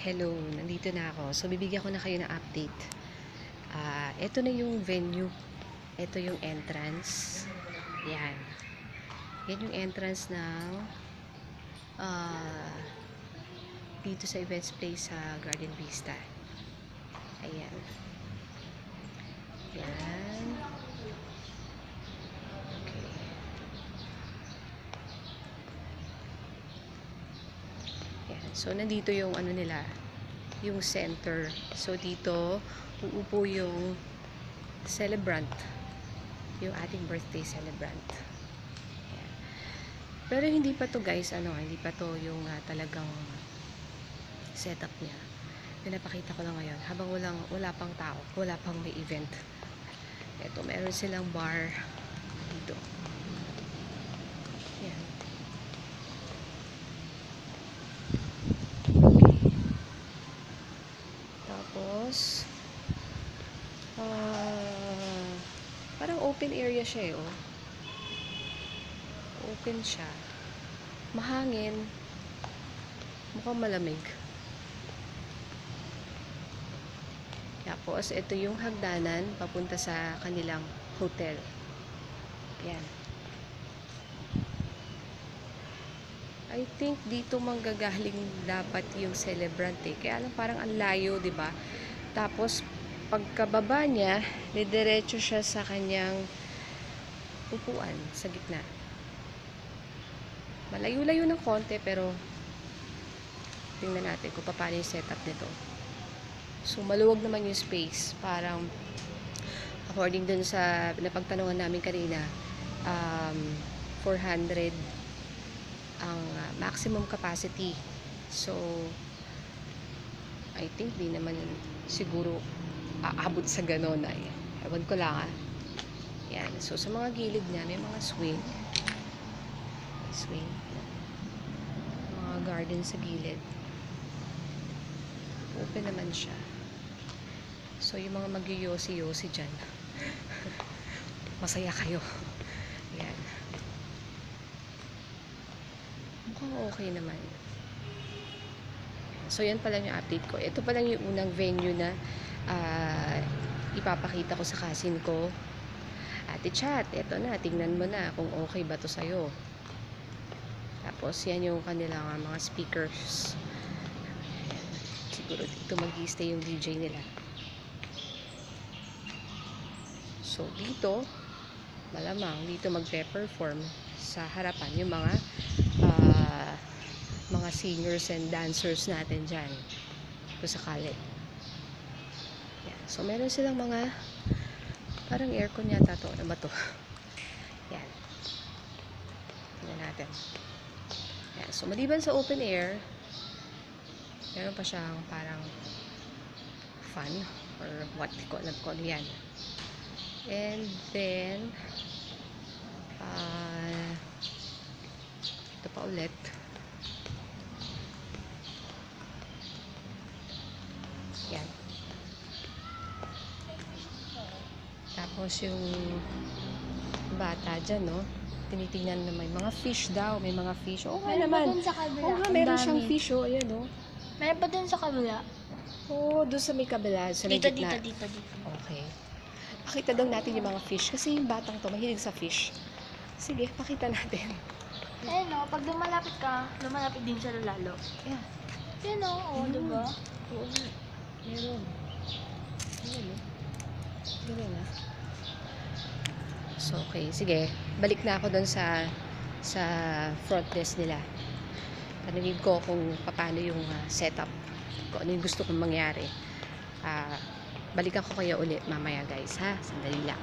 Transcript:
Hello, nandito na ako. So, bibigyan ko na kayo ng update. Ito na yung venue. Ito yung entrance. Yan. Yan yung entrance ng dito sa events place sa Garden Vista. Ayan. Yan. Okay. Yan. So, nandito yung ano nila, yung center. So, dito, uupo yung celebrant. Yung ating birthday celebrant. Yan. Pero hindi pa to guys, hindi pa to yung talagang setup niya. Pinapakita ko lang ngayon habang wala pang tao, wala pang may event. Ito, meron silang bar dito. Yan. Okay. Tapos parang open area siya oh. Open siya. Mahangin. Mukhang malamig. Tapos, ito yung hagdanan papunta sa kanilang hotel. Yan. I think dito manggagaling dapat yung celebrant eh. Kaya lang parang ang layo, di ba? Tapos, pagkababa niya, didiretso siya sa kanyang upuan sa gitna. Malayo-layo ng konti, pero tingnan natin kung paano yung setup nito. So, maluwag naman yung space. Parang, according dun sa napagtanungan namin kanina, 400 ang maximum capacity. So, I think di naman siguro aabot sa ganon ay. Ewan ko lang Yan. So, sa mga gilid niya, may mga swing. Swing. Mga garden sa gilid. Open naman siya. So, yung mga mag-yosi-yosi dyan, masaya kayo. Yan. Mukhang okay naman. So, yan pa lang yung update ko. Ito pa lang yung unang venue na ipapakita ko sa cousin ko. Ate Chat, eto na. Tingnan mo na kung okay ba to sa'yo. Tapos, yan yung kanilang mga speakers. Ayan. Siguro dito mag-i-stay yung DJ nila. So, dito, malamang, dito magpe-perform sa harapan yung mga singers and dancers natin dyan. Kung sakali. Yan. So, meron silang mga parang aircon yata to. Ano ba to? Yan. Tingnan natin. Yan. So, maliban sa open air, meron pa siyang parang fan or what ko alam ko yan. And then ito pa ulit. Yan. Tapos yung bata dyan, no? Tinitingnan na may mga fish daw. May mga fish. Oo nga naman. Oo nga, meron siyang fish, oh. Ayan, oh. Meron pa dun sa kabila. Oo, doon sa may kabila. Sa may gitna. Dito. Okay. Pakita daw natin yung mga fish. Kasi yung batang to, mahilig sa fish. Sige, pakita natin. Ayun o, pag lumalapit ka, lumalapit din siya lalo. Yeah. Ayun o, diba? Oo nga. Meron. Ayan o. Galing ah. So, okay. Sige. Balik na ako doon sa front desk nila. Tanungin ko kung paano yung setup. Kung ano yung gusto kong mangyari. Balikan ko kayo ulit mamaya guys ha. Sandali lang.